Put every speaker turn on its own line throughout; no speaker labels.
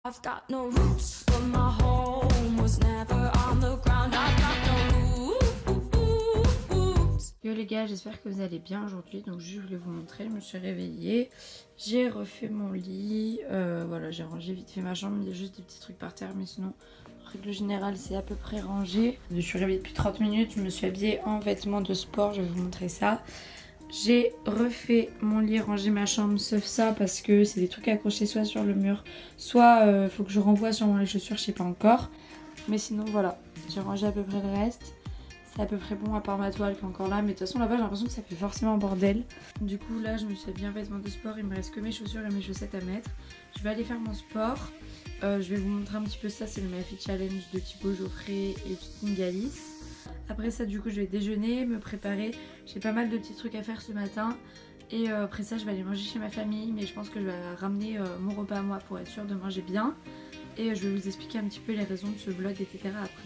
I've got no roots, but my home was never on the ground. I've got no roots.
Yo les gars, j'espère que vous allez bien aujourd'hui. Donc je voulais vous montrer, je me suis réveillée, j'ai refait mon lit, voilà, j'ai rangé vite fait ma chambre, il y a juste des petits trucs par terre, mais sinon en règle générale c'est à peu près rangé. Je suis réveillée depuis 30 minutes, je me suis habillée en vêtements de sport, je vais vous montrer ça. J'ai refait mon lit, rangé ma chambre, sauf ça parce que c'est des trucs accrochés soit sur le mur, soit faut que je renvoie sûrement les chaussures, je sais pas encore. Mais sinon voilà, j'ai rangé à peu près le reste. C'est à peu près bon à part ma toile qui est encore là, mais de toute façon là-bas j'ai l'impression que ça fait forcément un bordel. Du coup là je me suis habillée en vêtements de sport, il me reste que mes chaussures et mes chaussettes à mettre. Je vais aller faire mon sport, je vais vous montrer un petit peu ça, c'est le MyFit Challenge de Thibaut Geoffrey et Justine Galis. Après ça du coup je vais déjeuner, me préparer, j'ai pas mal de petits trucs à faire ce matin. Et après ça je vais aller manger chez ma famille, mais je pense que je vais ramener mon repas à moi pour être sûre de manger bien. Et je vais vous expliquer un petit peu les raisons de ce vlog etc. après.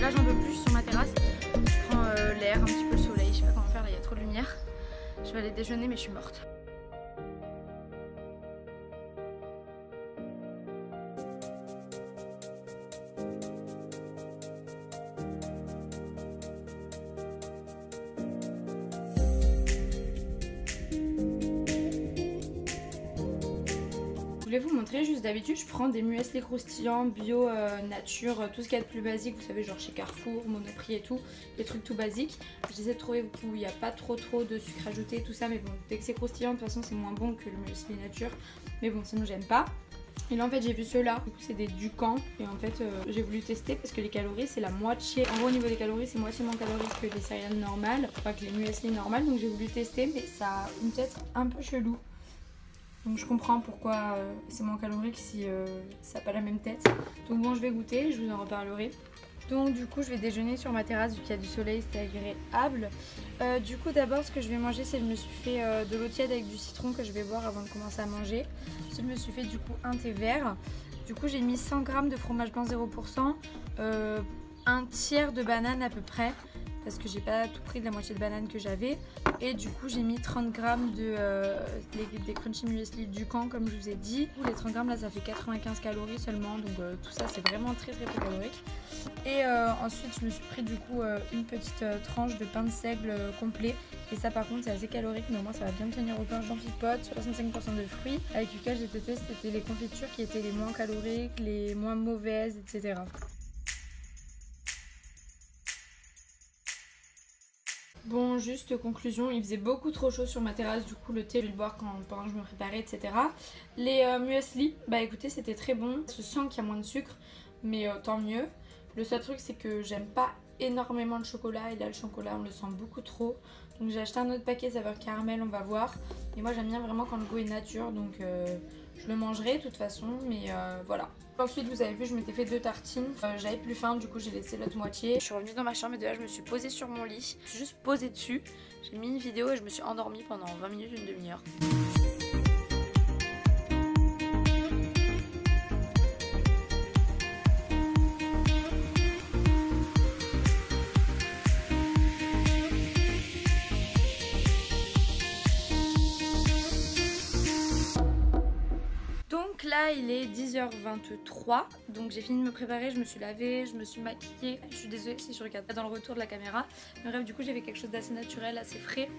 Là j'en peux plus, je suis sur ma terrasse, je prends l'air, un petit peu le soleil, je sais pas comment faire là, il y a trop de lumière. Je vais aller déjeuner mais je suis morte. Je voulais vous montrer, juste d'habitude je prends des muesli croustillants, bio, nature, tout ce qu'il y a de plus basique, vous savez genre chez Carrefour, Monoprix et tout, les trucs tout basiques. J'essaie de trouver où il n'y a pas trop de sucre ajouté tout ça, mais bon dès que c'est croustillant de toute façon c'est moins bon que le muesli nature, mais bon sinon j'aime pas. Et là en fait j'ai vu ceux-là, du coup c'est des Ducans et en fait j'ai voulu tester parce que les calories c'est la moitié, en gros au niveau des calories c'est moitié moins calorique que les céréales normales, enfin que les muesli normales, donc j'ai voulu tester mais ça a une tête un peu chelou. Donc je comprends pourquoi c'est moins calorique si ça n'a pas la même tête. Donc bon je vais goûter, je vous en reparlerai. Donc du coup je vais déjeuner sur ma terrasse vu qu'il y a du soleil, c'est agréable. Du coup d'abord ce que je vais manger c'est que je me suis fait de l'eau tiède avec du citron que je vais boire avant de commencer à manger. Ensuite je me suis fait du coup un thé vert. Du coup j'ai mis 100 g de fromage blanc 0%, un tiers de banane à peu près. Parce que j'ai pas tout pris de la moitié de banane que j'avais. Et du coup j'ai mis 30 g des crunchy muesli Ducans comme je vous ai dit. Les 30 g là ça fait 95 calories seulement. Donc tout ça c'est vraiment très peu calorique. Et ensuite je me suis pris du coup une petite tranche de pain de seigle complet. Et ça par contre c'est assez calorique mais au moins ça va bien me tenir au pain. J'en pipote, 65% de fruits. Avec lequel j'ai testé c'était les confitures qui étaient les moins caloriques, les moins mauvaises, etc. Bon, juste conclusion, il faisait beaucoup trop chaud sur ma terrasse, du coup le thé je vais le boire pendant que je me préparais, etc. Les muesli, bah écoutez c'était très bon, je sens qu'il y a moins de sucre, mais tant mieux. Le seul truc c'est que j'aime pas énormément le chocolat, et là le chocolat on le sent beaucoup trop. Donc j'ai acheté un autre paquet saveur caramel, on va voir. Et moi j'aime bien vraiment quand le goût est nature, donc je le mangerai de toute façon, mais voilà. Ensuite vous avez vu je m'étais fait 2 tartines, j'avais plus faim du coup j'ai laissé l'autre moitié. Je suis revenue dans ma chambre et de là je me suis posée sur mon lit, je suis juste posée dessus, j'ai mis une vidéo et je me suis endormie pendant 20 minutes, une demi-heure. Donc là il est 10h23, donc j'ai fini de me préparer, je me suis lavée, je me suis maquillée. Je suis désolée si je regarde pas dans le retour de la caméra, mais bref du coup j'ai fait quelque chose d'assez naturel, assez frais.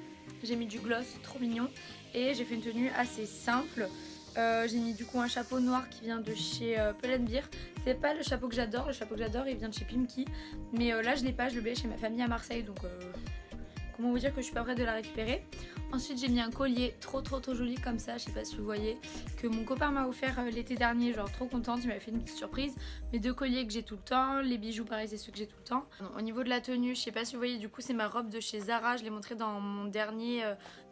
J'ai mis du gloss, trop mignon, et j'ai fait une tenue assez simple. J'ai mis du coup un chapeau noir qui vient de chez Pull&Bear. C'est pas le chapeau que j'adore, le chapeau que j'adore il vient de chez Pimki, mais là je l'ai pas, je l'ai oublié chez ma famille à Marseille, donc comment vous dire que je suis pas prête de la récupérer. Ensuite j'ai mis un collier trop joli comme ça, je sais pas si vous voyez, que mon copain m'a offert l'été dernier, genre trop contente, il m'avait fait une petite surprise. Mes 2 colliers que j'ai tout le temps, les bijoux pareil c'est ceux que j'ai tout le temps. Au niveau de la tenue, je sais pas si vous voyez, du coup c'est ma robe de chez Zara, je l'ai montré dans mon dernier,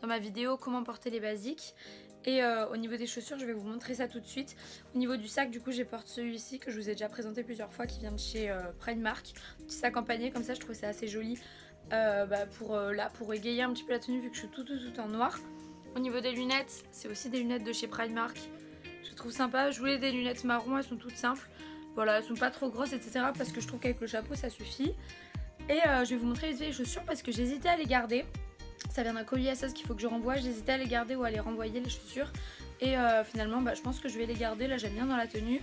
dans ma vidéo comment porter les basiques. Et au niveau des chaussures je vais vous montrer ça tout de suite. Au niveau du sac du coup je porte celui-ci que je vous ai déjà présenté plusieurs fois qui vient de chez Primark. Petit sac en panier comme ça, je trouve ça assez joli. Pour égayer un petit peu la tenue vu que je suis tout en noir. Au niveau des lunettes, c'est aussi des lunettes de chez Primark. trouve sympa. Je voulais des lunettes marron, elles sont toutes simples. Voilà, elles sont pas trop grosses, etc. Parce que je trouve qu'avec le chapeau ça suffit. Et je vais vous montrer les chaussures parce que j'hésitais à les garder. Ça vient d'un colis ASOS qu'il faut que je renvoie. J'hésitais à les garder ou à les renvoyer les chaussures. Et finalement je pense que je vais les garder. Là j'aime bien dans la tenue.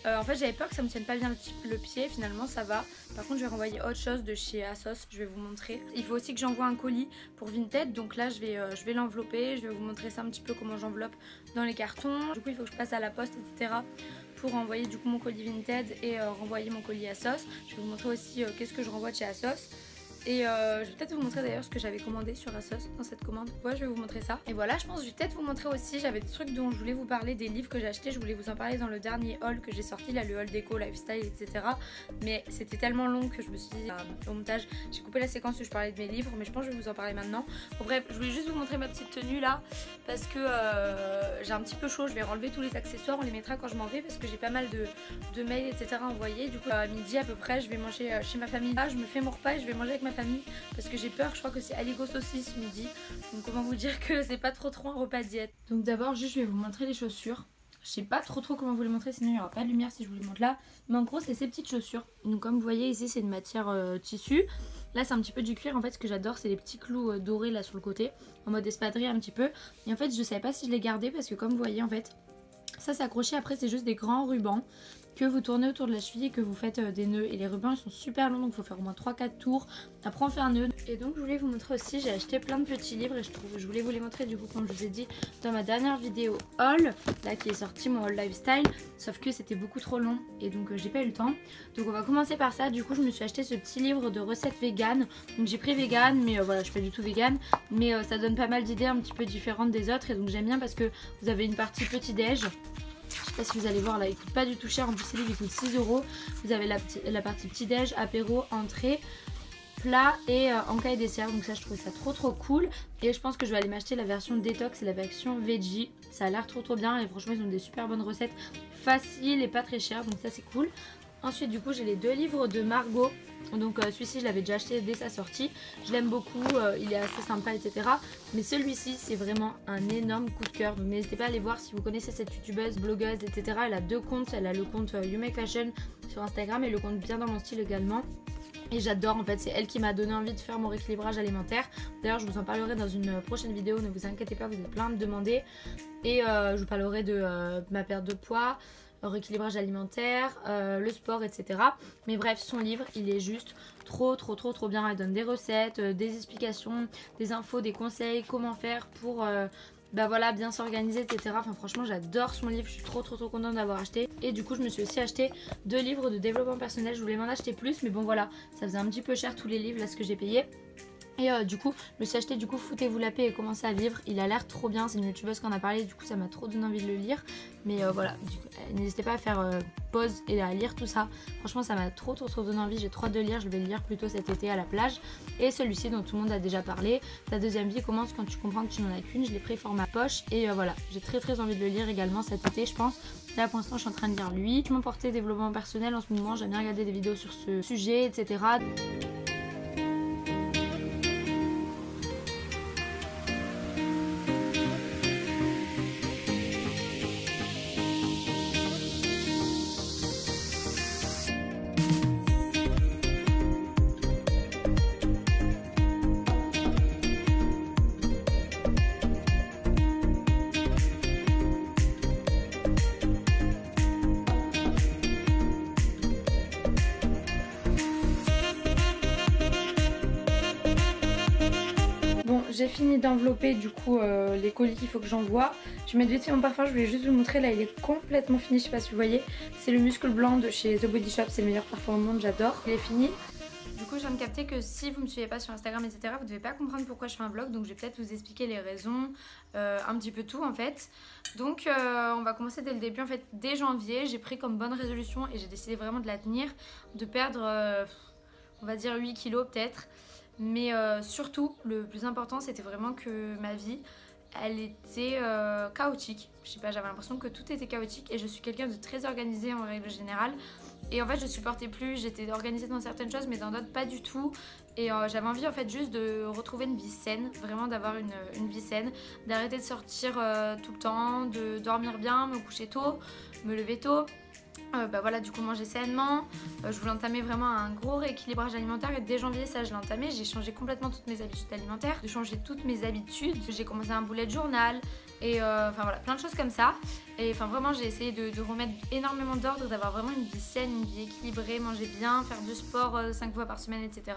En fait j'avais peur que ça me tienne pas bien le pied, finalement ça va. Par contre je vais renvoyer autre chose de chez ASOS, je vais vous montrer. Il faut aussi que j'envoie un colis pour Vinted, donc là je vais l'envelopper, je vais vous montrer ça un petit peu comment j'enveloppe dans les cartons. Du coup il faut que je passe à la poste, etc. pour envoyer du coup mon colis Vinted et renvoyer mon colis ASOS. Je vais vous montrer aussi qu'est-ce que je renvoie de chez ASOS. Et je vais peut-être vous montrer d'ailleurs ce que j'avais commandé sur ASOS dans cette commande. Ouais, je vais vous montrer ça. Et voilà, je pense que je vais peut-être vous montrer aussi, j'avais des trucs dont je voulais vous parler, des livres que j'ai achetés. Je voulais vous en parler dans le dernier haul que j'ai sorti, là le haul déco, lifestyle, etc. Mais c'était tellement long que je me suis dit au montage, j'ai coupé la séquence où je parlais de mes livres, mais je pense que je vais vous en parler maintenant. Bon bref, je voulais juste vous montrer ma petite tenue là, parce que j'ai un petit peu chaud. Je vais enlever tous les accessoires, on les mettra quand je m'en vais, parce que j'ai pas mal de mails, etc. envoyés. Du coup à midi à peu près, je vais manger chez ma famille. Là je me fais mon repas et je vais manger avec ma famille parce que j'ai peur. Je crois que c'est aligot saucisse midi, donc comment vous dire que c'est pas trop un repas diète. Donc d'abord juste je vais vous montrer les chaussures. Je sais pas trop comment vous les montrer, sinon il n'y aura pas de lumière si je vous les montre là. Mais en gros c'est ces petites chaussures. Donc comme vous voyez ici c'est une matière tissu. Là c'est un petit peu du cuir. En fait ce que j'adore c'est les petits clous dorés là sur le côté, en mode espadrille un petit peu. Et en fait je savais pas si je les gardais parce que comme vous voyez en fait ça c'est accroché. Après c'est juste des grands rubans que vous tournez autour de la cheville et que vous faites des nœuds. Et les rubans ils sont super longs, donc il faut faire au moins 3-4 tours. Après on fait un nœud. Et donc je voulais vous montrer aussi, j'ai acheté plein de petits livres et je voulais vous les montrer du coup comme je vous ai dit dans ma dernière vidéo haul, là qui est sorti mon haul lifestyle. Sauf que c'était beaucoup trop long et donc j'ai pas eu le temps. Donc on va commencer par ça. Du coup je me suis acheté ce petit livre de recettes vegan. Donc j'ai pris vegan, mais voilà je suis pas du tout vegan. Mais ça donne pas mal d'idées un petit peu différentes des autres. Et donc j'aime bien parce que vous avez une partie petit déj. Je sais pas si vous allez voir là, il coûte pas du tout cher. En plus ces livres ils coûtent 6 €. Vous avez la partie petit déj, apéro, entrée, plat et encas et dessert. Donc ça je trouve ça trop cool. Et je pense que je vais aller m'acheter la version détox et la version veggie. Ça a l'air trop bien et franchement ils ont des super bonnes recettes faciles et pas très chères. Donc ça c'est cool. Ensuite du coup j'ai les deux livres de Margot. Donc celui-ci je l'avais déjà acheté dès sa sortie. Je l'aime beaucoup, il est assez sympa etc. Mais celui-ci c'est vraiment un énorme coup de cœur. Donc n'hésitez pas à aller voir si vous connaissez cette youtubeuse, blogueuse etc. Elle a deux comptes, elle a le compte You Make Fashion sur Instagram et le compte Bien dans mon style également. Et j'adore en fait, c'est elle qui m'a donné envie de faire mon rééquilibrage alimentaire. D'ailleurs je vous en parlerai dans une prochaine vidéo, ne vous inquiétez pas, vous êtes plein de demander. Et je vous parlerai de ma perte de poids, rééquilibrage alimentaire, le sport etc. Mais bref son livre il est juste trop bien. Elle donne des recettes, des explications, des infos, des conseils, comment faire pour bah voilà, bien s'organiser etc. Enfin franchement j'adore son livre, je suis trop contente d'avoir acheté. Et du coup je me suis aussi acheté 2 livres de développement personnel. Je voulais m'en acheter plus mais bon voilà, ça faisait un petit peu cher tous les livres là ce que j'ai payé. Et du coup je me suis acheté du coup Foutez-vous la paix et commencez à vivre. Il a l'air trop bien, c'est une youtubeuse qui en a parlé, du coup ça m'a trop donné envie de le lire. Mais voilà, n'hésitez pas à faire pause et à lire tout ça. Franchement ça m'a trop donné envie, j'ai trop hâte de lire. Je vais le lire plutôt cet été à la plage. Et celui-ci dont tout le monde a déjà parlé, Ta deuxième vie commence quand tu comprends que tu n'en as qu'une. Je l'ai pris format poche et voilà, j'ai très envie de le lire également cet été je pense. Là pour l'instant je suis en train de lire lui. Je m'emportais développement personnel en ce moment, j'aime bien regarder des vidéos sur ce sujet etc. J'ai fini d'envelopper du coup les colis qu'il faut que j'envoie. Je vais mettre vite fait mon parfum, je voulais juste vous montrer. Là il est complètement fini, je sais pas si vous voyez. C'est le muscle blanc de chez The Body Shop, c'est le meilleur parfum au monde, j'adore. Il est fini. Du coup je viens de capter que si vous me suivez pas sur Instagram etc. vous devez pas comprendre pourquoi je fais un vlog. Donc je vais peut-être vous expliquer les raisons, un petit peu tout en fait. Donc on va commencer dès le début. En fait dès janvier j'ai pris comme bonne résolution et j'ai décidé vraiment de la tenir, de perdre on va dire 8 kilos peut-être. Mais surtout le plus important c'était vraiment que ma vie elle était chaotique. Je sais pas, j'avais l'impression que tout était chaotique et je suis quelqu'un de très organisé en règle générale. Et en fait je supportais plus, j'étais organisée dans certaines choses mais dans d'autres pas du tout. Et j'avais envie en fait juste de retrouver une vie saine, vraiment d'avoir une vie saine, d'arrêter de sortir tout le temps, de dormir bien, me coucher tôt, me lever tôt. Voilà, du coup manger sainement. Je voulais entamer vraiment un gros rééquilibrage alimentaire et dès janvier ça je l'ai entamé. J'ai changé complètement toutes mes habitudes alimentaires, j'ai changé toutes mes habitudes, j'ai commencé un bullet journal et enfin voilà, plein de choses comme ça. Et enfin vraiment j'ai essayé de remettre énormément d'ordre, d'avoir vraiment une vie saine, une vie équilibrée, manger bien, faire du sport 5 fois par semaine, etc.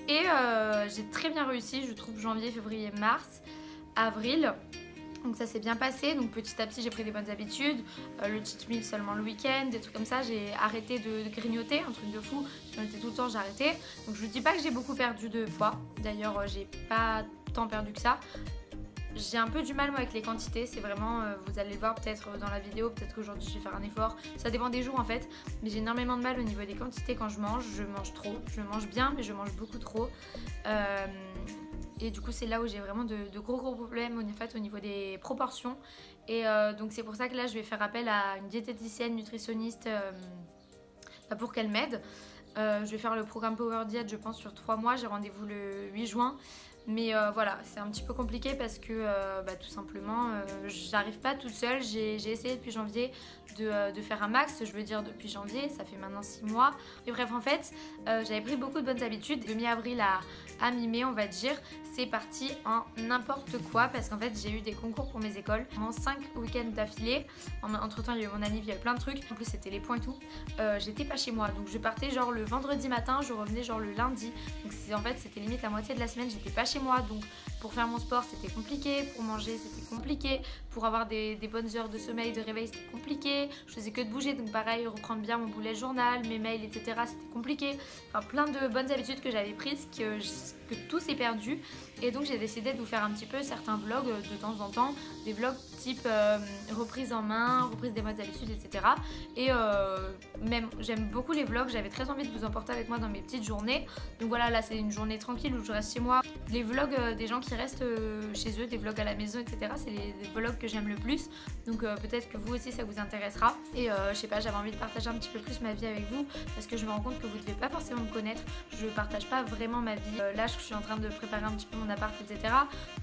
Et j'ai très bien réussi, je trouve, janvier, février, mars, avril. Donc ça s'est bien passé, donc petit à petit j'ai pris des bonnes habitudes, le cheat meal seulement le week-end, des trucs comme ça, j'ai arrêté de grignoter, un truc de fou, j'en étais tout le temps, j'ai arrêté. Donc je vous dis pas que j'ai beaucoup perdu de poids, d'ailleurs j'ai pas tant perdu que ça. J'ai un peu du mal moi avec les quantités, c'est vraiment, vous allez le voir peut-être dans la vidéo, peut-être qu'aujourd'hui je vais faire un effort, ça dépend des jours en fait, mais j'ai énormément de mal au niveau des quantités quand je mange trop, je mange bien mais je mange beaucoup trop. Et du coup c'est là où j'ai vraiment de gros problèmes en fait, au niveau des proportions. Et donc c'est pour ça que là je vais faire appel à une diététicienne nutritionniste pour qu'elle m'aide. Je vais faire le programme Power Diet je pense sur 3 mois, j'ai rendez-vous le 8 juin. Mais voilà, c'est un petit peu compliqué parce que tout simplement j'arrive pas toute seule. J'ai essayé depuis janvier de faire un max, je veux dire depuis janvier, ça fait maintenant 6 mois. Et bref, en fait, j'avais pris beaucoup de bonnes habitudes. De mi-avril à mi-mai, on va dire, c'est parti en n'importe quoi parce qu'en fait, j'ai eu des concours pour mes écoles. Pendant 5 week-ends d'affilée. Entre temps, il y a eu mon anniv, il y a eu plein de trucs. En plus, c'était les points et tout. J'étais pas chez moi, donc je partais genre le vendredi matin, je revenais genre le lundi. Donc en fait, c'était limite la moitié de la semaine, j'étais pas chez moi. Donc pour faire mon sport, c'était compliqué. Pour manger, c'était compliqué. Pour avoir des bonnes heures de sommeil, de réveil, c'était compliqué. Je faisais que de bouger, donc pareil, reprendre bien mon bullet journal, mes mails, etc. C'était compliqué. Enfin, plein de bonnes habitudes que j'avais prises, que tout s'est perdu. Et donc j'ai décidé de vous faire un petit peu certains vlogs de temps en temps, des vlogs type reprise en main, reprise des bonnes habitudes, etc. Et même j'aime beaucoup les vlogs, j'avais très envie de vous emporter avec moi dans mes petites journées. Donc voilà, là c'est une journée tranquille où je reste chez moi. Les vlogs des gens qui restent chez eux, des vlogs à la maison, etc. c'est les vlogs que j'aime le plus. Donc peut-être que vous aussi ça vous intéressera. Et je sais pas, j'avais envie de partager un petit peu plus ma vie avec vous parce que je me rends compte que vous devez pas forcément me connaître. Je partage pas vraiment ma vie. Là je suis en train de préparer un petit peu mon appart, etc.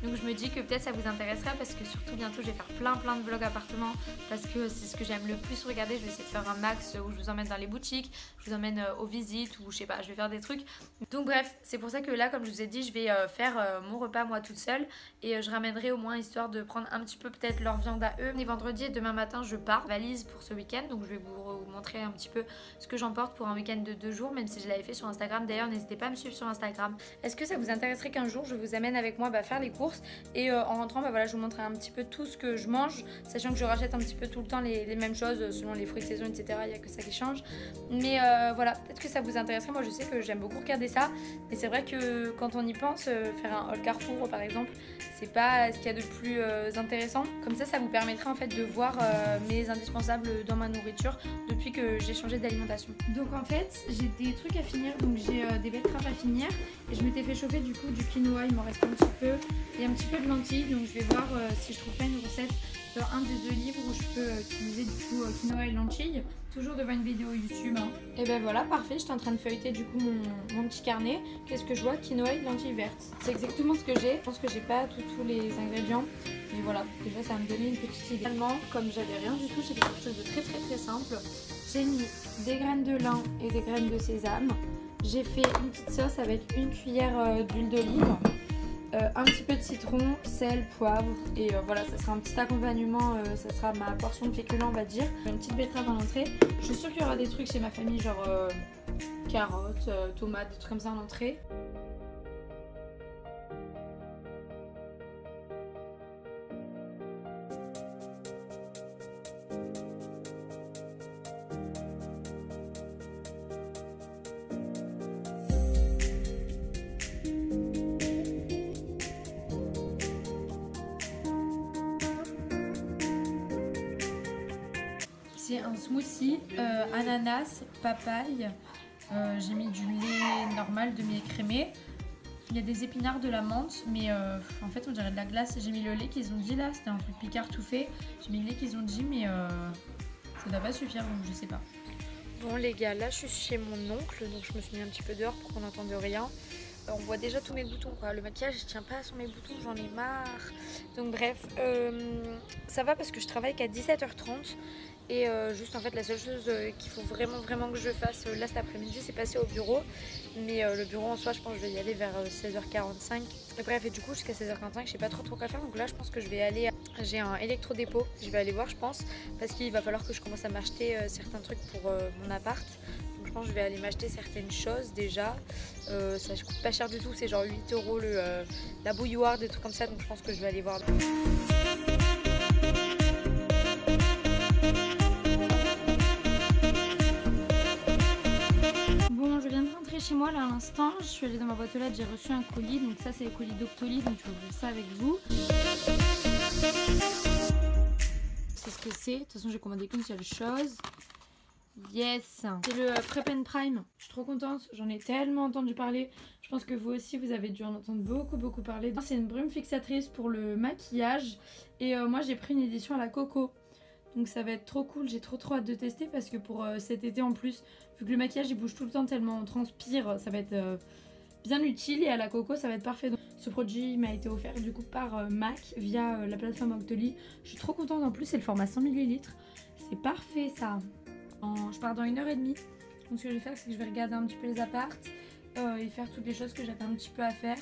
Donc je me dis que peut-être ça vous intéresserait parce que surtout bientôt je vais faire plein de vlogs appartements parce que c'est ce que j'aime le plus regarder. Je vais essayer de faire un max où je vous emmène dans les boutiques, je vous emmène aux visites ou je sais pas, je vais faire des trucs. Donc bref, c'est pour ça que là comme je vous ai dit, je vais faire mon repas moi toute seule et je ramènerai au moins histoire de prendre un petit peu peut-être leur viande à eux. On est vendredi et demain matin je pars, valise pour ce week-end, donc je vais vous montrer un petit peu ce que j'emporte pour un week-end de 2 jours, même si je l'avais fait sur Instagram. D'ailleurs n'hésitez pas à me suivre sur Instagram. Est-ce que ça vous intéresserait qu'un jour je vous amène avec moi faire les courses et en rentrant voilà, je vous montrerai un petit peu tout ce que je mange, sachant que je rachète un petit peu tout le temps les mêmes choses selon les fruits de saison, etc. Il n'y a que ça qui change, mais voilà, peut-être que ça vous intéresserait. Moi je sais que j'aime beaucoup regarder ça, mais c'est vrai que quand on y pense, faire un haul Carrefour par exemple, c'est pas ce qu'il y a de plus intéressant. Comme ça vous permettrait en fait de voir mes indispensables dans ma nourriture depuis que j'ai changé d'alimentation. Donc en fait j'ai des trucs à finir, donc j'ai des betteraves à finir et je m'étais fait chauffer du coup du quinoa, il m'en reste un petit peu et un petit peu de lentilles, donc je vais voir si je trouve pas une recette dans un des 2 livres où je peux utiliser du coup quinoa et lentilles, toujours devant une vidéo YouTube. Et ben voilà, parfait, j'étais en train de feuilleter du coup mon petit carnet. Qu'est-ce que je vois? Quinoa et lentilles vertes. C'est exactement ce que j'ai. Je pense que j'ai pas tous les ingrédients, mais voilà, déjà ça va me donner une petite idée. Finalement, comme j'avais rien du tout, j'ai fait quelque chose de très simple. J'ai mis des graines de lin et des graines de sésame. J'ai fait une petite sauce avec une cuillère d'huile d'olive. Un petit peu de citron, sel, poivre et voilà, ça sera un petit accompagnement, ça sera ma portion de féculents on va dire. Une petite betterave en entrée. Je suis sûre qu'il y aura des trucs chez ma famille genre carottes, tomates, des trucs comme ça en entrée. C'est un smoothie, ananas, papaye, j'ai mis du lait normal, demi-écrémé, Il y a des épinards, de la menthe, mais en fait on dirait de la glace. J'ai mis le lait qu'ils ont dit là, c'était un truc Picard tout fait. J'ai mis le lait qu'ils ont dit, mais ça doit pas suffire, donc je sais pas. Bon les gars, là je suis chez mon oncle, donc je me suis mis un petit peu dehors pour qu'on n'entende rien. On voit déjà tous mes boutons quoi, le maquillage je tiens pas sur mes boutons, j'en ai marre. Donc bref, ça va parce que je travaille qu'à 17h30. Et juste en fait la seule chose qu'il faut vraiment que je fasse là cet après-midi, c'est passer au bureau. Mais le bureau en soi, je pense que je vais y aller vers 16h45. Et bref, et du coup jusqu'à 16h45 je sais pas trop quoi faire. Donc là je pense que je vais aller, j'ai un électrodépôt, je vais aller voir je pense. Parce qu'il va falloir que je commence à m'acheter certains trucs pour mon appart. Donc je pense que je vais aller m'acheter certaines choses déjà. Ça coûte pas cher du tout, c'est genre 8 € la bouilloire, des trucs comme ça. Donc je pense que je vais aller voir. Chez moi là à l'instant, je suis allée dans ma boîte aux lettres, j'ai reçu un colis, donc ça c'est le colis Doctolib, donc je vais ouvrir ça avec vous. C'est ce que c'est, de toute façon j'ai commandé qu'une seule chose. Yes, c'est le Prep and Prime, je suis trop contente, j'en ai tellement entendu parler, je pense que vous aussi vous avez dû en entendre beaucoup parler. C'est une brume fixatrice pour le maquillage et moi j'ai pris une édition à la coco. Donc ça va être trop cool, j'ai trop hâte de tester parce que pour cet été en plus, vu que le maquillage il bouge tout le temps tellement on transpire, ça va être bien utile et à la coco ça va être parfait. Donc, ce produit m'a été offert du coup par MAC via la plateforme Octoly. Je suis trop contente, en plus c'est le format 100 ml, c'est parfait ça. Je pars dans 1h30, donc ce que je vais faire c'est que je vais regarder un petit peu les apparts et faire toutes les choses que j'avais un petit peu à faire.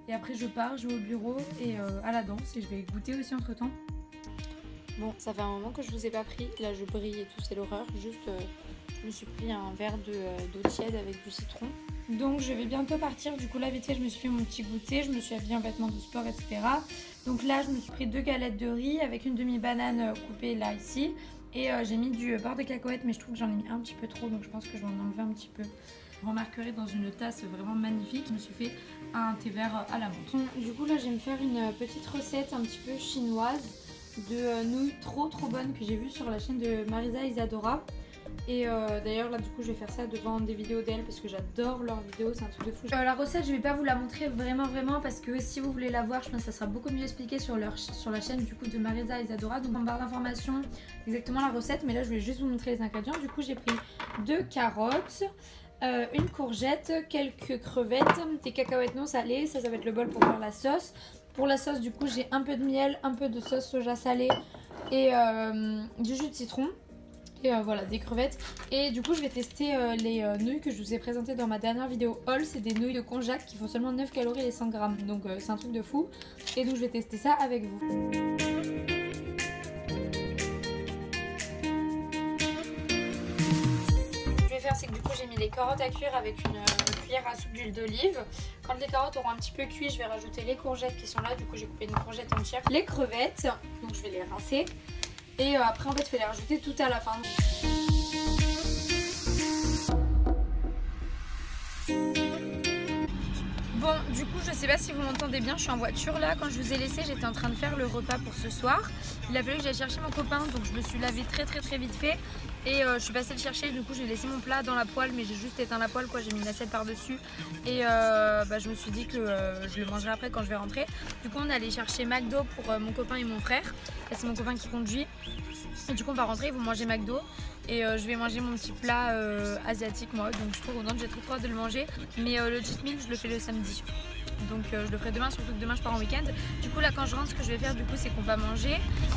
Et après je pars, je vais au bureau et à la danse et je vais goûter aussi entre temps. Bon, ça fait un moment que je vous ai pas pris, là je brille et tout, c'est l'horreur, juste je me suis pris un verre d'eau tiède avec du citron. Donc je vais bientôt partir, du coup là vite fait je me suis fait mon petit goûter, je me suis habillée en vêtements de sport etc. Donc là je me suis pris 2 galettes de riz avec une demi-banane coupée là ici. Et j'ai mis du beurre de cacahuète mais je trouve que j'en ai mis un petit peu trop, donc je pense que je vais en enlever un petit peu. Vous remarquerez dans une tasse vraiment magnifique, je me suis fait un thé vert à la menthe. Du coup là je vais me faire une petite recette un petit peu chinoise de nouilles trop bonnes que j'ai vu sur la chaîne de Marisa Isadora. Et d'ailleurs là du coup je vais faire ça devant des vidéos d'elle parce que j'adore leurs vidéos, c'est un truc de fou. La recette je vais pas vous la montrer vraiment parce que si vous voulez la voir je pense que ça sera beaucoup mieux expliqué sur la chaîne du coup de Marisa Isadora. Donc en barre d'informations exactement la recette, mais là je vais juste vous montrer les ingrédients. Du coup j'ai pris 2 carottes, une courgette, quelques crevettes, des cacahuètes non salées, ça va être le bol pour faire la sauce. Pour la sauce du coup j'ai un peu de miel, un peu de sauce soja salée et du jus de citron. Et voilà, des crevettes. Et du coup je vais tester les nouilles que je vous ai présentées dans ma dernière vidéo haul. C'est des nouilles de konjac qui font seulement 9 calories les 100 grammes. Donc c'est un truc de fou. Et donc je vais tester ça avec vous. C'est que du coup j'ai mis les carottes à cuire avec une cuillère à soupe d'huile d'olive. Quand les carottes auront un petit peu cuit, je vais rajouter les courgettes qui sont là. Du coup j'ai coupé une courgette entière, les crevettes, donc je vais les rincer. Et après en fait je vais les rajouter tout à la fin. Bon, du coup je sais pas si vous m'entendez bien, je suis en voiture là. Quand je vous ai laissé, j'étais en train de faire le repas pour ce soir. Il a fallu que j'aille chercher mon copain, donc je me suis lavée très vite fait. Et je suis passée le chercher, du coup j'ai laissé mon plat dans la poêle, mais j'ai juste éteint la poêle quoi, j'ai mis une assiette par dessus. Et je me suis dit que je le mangerai après quand je vais rentrer. Du coup on est allé chercher McDo pour mon copain et mon frère. C'est mon copain qui conduit. Et du coup on va rentrer, ils vont manger McDo. Et je vais manger mon petit plat asiatique moi, donc je suis trop contente, j'ai trop hâte de le manger. Mais le cheat meal je le fais le samedi. Donc je le ferai demain, surtout que demain je pars en week-end. Du coup là quand je rentre, ce que je vais faire du coup c'est qu'on va manger.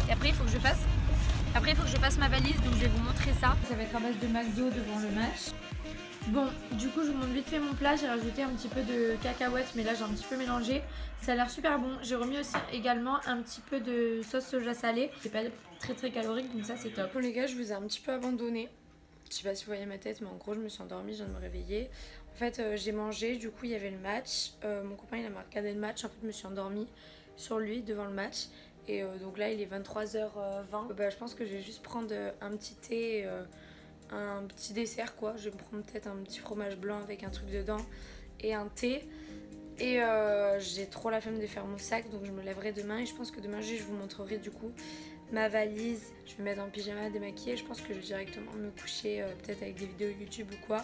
Et après il faut que je fasse ma valise, donc je vais vous montrer ça. Ça va être à base de McDo devant le match. Bon, du coup je vous montre vite fait mon plat. J'ai rajouté un petit peu de cacahuètes, mais là j'ai un petit peu mélangé. Ça a l'air super bon. J'ai remis aussi également un petit peu de sauce soja salée. C'est pas très calorique, donc ça c'est top. Bon les gars, je vous ai un petit peu abandonné. Je sais pas si vous voyez ma tête, mais en gros je me suis endormie, je viens de me réveiller. En fait j'ai mangé, du coup il y avait le match. Mon copain il a regardé le match, en fait je me suis endormie sur lui devant le match. Et donc là il est 23h20. Je pense que je vais juste prendre un petit thé, un petit dessert quoi. Je vais me prendre peut-être un petit fromage blanc avec un truc dedans et un thé. Et j'ai trop la flemme de faire mon sac, donc je me lèverai demain. Et je pense que demain je vous montrerai du coup ma valise. Je vais mettre en pyjama, démaquiller. Je pense que je vais directement me coucher peut-être avec des vidéos YouTube ou quoi.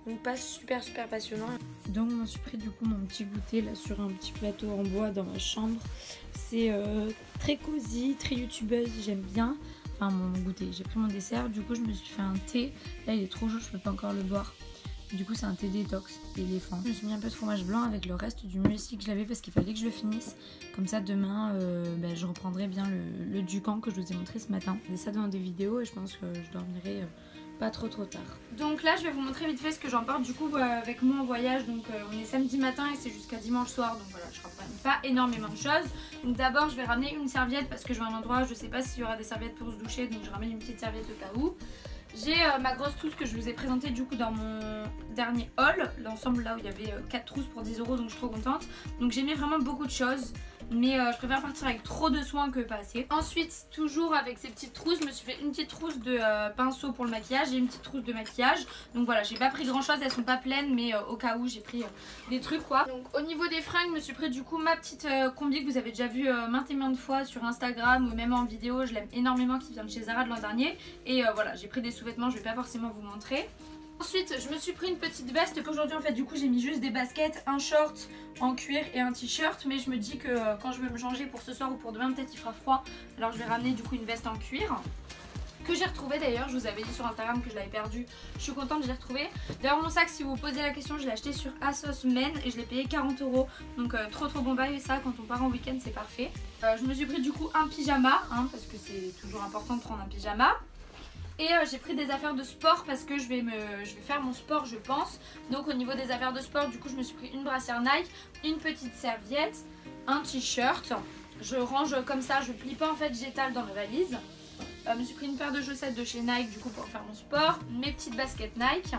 donc pas super passionnant. Donc je m'en suis pris du coup mon petit goûter là sur un petit plateau en bois dans ma chambre. C'est très cosy, très youtubeuse, j'aime bien. Enfin mon goûter, j'ai pris mon dessert, du coup je me suis fait un thé. Là il est trop chaud, je peux pas encore le boire. Du coup c'est un thé détox d'éléphant. Je me suis mis un peu de fromage blanc avec le reste du muesli que j'avais parce qu'il fallait que je le finisse. Comme ça demain je reprendrai bien le Dukan que je vous ai montré ce matin. J'ai ça dans des vidéos et je pense que je dormirai pas trop tard. Donc là je vais vous montrer vite fait ce que j'emporte du coup avec moi en voyage. Donc on est samedi matin et c'est jusqu'à dimanche soir, donc voilà, je ramène pas énormément de choses. Donc d'abord je vais ramener une serviette parce que je vais à un endroit, je sais pas s'il y aura des serviettes pour se doucher, donc je ramène une petite serviette au cas où. J'ai ma grosse trousse que je vous ai présentée du coup dans mon dernier haul, l'ensemble là où il y avait 4 trousses pour 10 €, donc je suis trop contente. Donc j'ai mis vraiment beaucoup de choses, mais je préfère partir avec trop de soins que pas assez. Ensuite, toujours avec ces petites trousses, je me suis fait une petite trousse de pinceau pour le maquillage et une petite trousse de maquillage. Donc voilà, j'ai pas pris grand chose, elles sont pas pleines, mais au cas où j'ai pris des trucs quoi. Donc au niveau des fringues, je me suis pris du coup ma petite combi que vous avez déjà vu maintes et maintes fois sur Instagram ou même en vidéo. Je l'aime énormément, qui vient de chez Zara de l'an dernier. Et voilà, j'ai pris des sous-vêtements, je vais pas forcément vous montrer. Ensuite je me suis pris une petite veste qu'aujourd'hui en fait du coup j'ai mis juste des baskets, un short en cuir et un t-shirt. Mais je me dis que quand je vais me changer pour ce soir ou pour demain peut-être il fera froid. Alors je vais ramener du coup une veste en cuir que j'ai retrouvé d'ailleurs, je vous avais dit sur Instagram que je l'avais perdu. Je suis contente, je l'ai retrouvé. D'ailleurs mon sac, si vous vous posez la question, je l'ai acheté sur ASOS Men et je l'ai payé 40 €. Donc trop bon bail, ça quand on part en week-end c'est parfait. Je me suis pris du coup un pyjama parce que c'est toujours important de prendre un pyjama. Et j'ai pris des affaires de sport parce que je vais faire mon sport je pense. Donc au niveau des affaires de sport du coup je me suis pris une brassière Nike, une petite serviette, un t-shirt. Je range comme ça, je plie pas en fait, j'étale dans ma valise. Je me suis pris une paire de chaussettes de chez Nike du coup pour faire mon sport. Mes petites baskets Nike.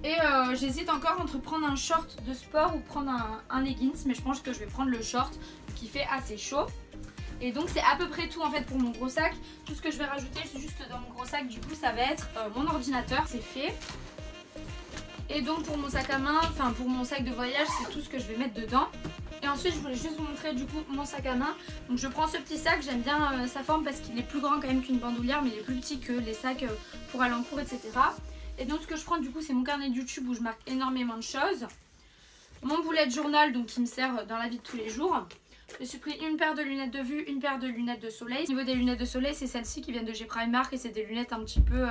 Et j'hésite encore entre prendre un short de sport ou prendre un leggings. Mais je pense que je vais prendre le short qui fait assez chaud. Et donc c'est à peu près tout en fait pour mon gros sac. Tout ce que je vais rajouter c'est juste dans mon gros sac du coup ça va être mon ordinateur, c'est fait. Et donc pour mon sac à main, enfin pour mon sac de voyage c'est tout ce que je vais mettre dedans. Et ensuite je voulais juste vous montrer du coup mon sac à main. Donc je prends ce petit sac, j'aime bien sa forme parce qu'il est plus grand quand même qu'une bandoulière. Mais il est plus petit que les sacs pour aller en cours etc. Et donc ce que je prends du coup c'est mon carnet de YouTube où je marque énormément de choses. Mon bullet journal donc qui me sert dans la vie de tous les jours. Je me suis pris une paire de lunettes de vue, une paire de lunettes de soleil. Au niveau des lunettes de soleil, c'est celles-ci qui viennent de chez Primark et c'est des lunettes un petit peu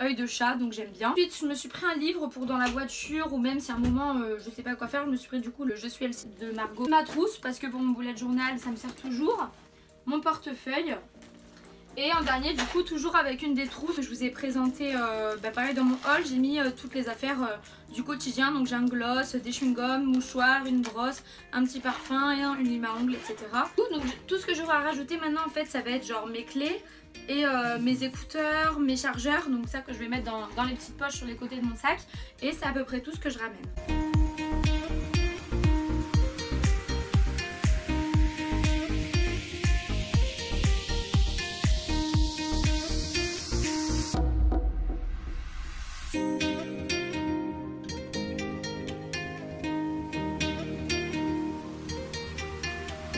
œil de chat, donc j'aime bien. Ensuite, je me suis pris un livre pour dans la voiture ou même si à un moment je sais pas quoi faire, je me suis pris du coup le Je suis Elsie de Margot. Ma trousse parce que pour mon bullet journal, ça me sert toujours. Mon portefeuille. Et en dernier du coup toujours avec une des trousses que je vous ai présenté pareil dans mon haul, j'ai mis toutes les affaires du quotidien. Donc j'ai un gloss, des chewing-gums, mouchoirs, une brosse, un petit parfum, une lime à ongles etc. Donc tout ce que j'aurai à rajouter maintenant en fait ça va être genre mes clés et mes écouteurs, mes chargeurs. Donc ça que je vais mettre dans les petites poches sur les côtés de mon sac. Et c'est à peu près tout ce que je ramène.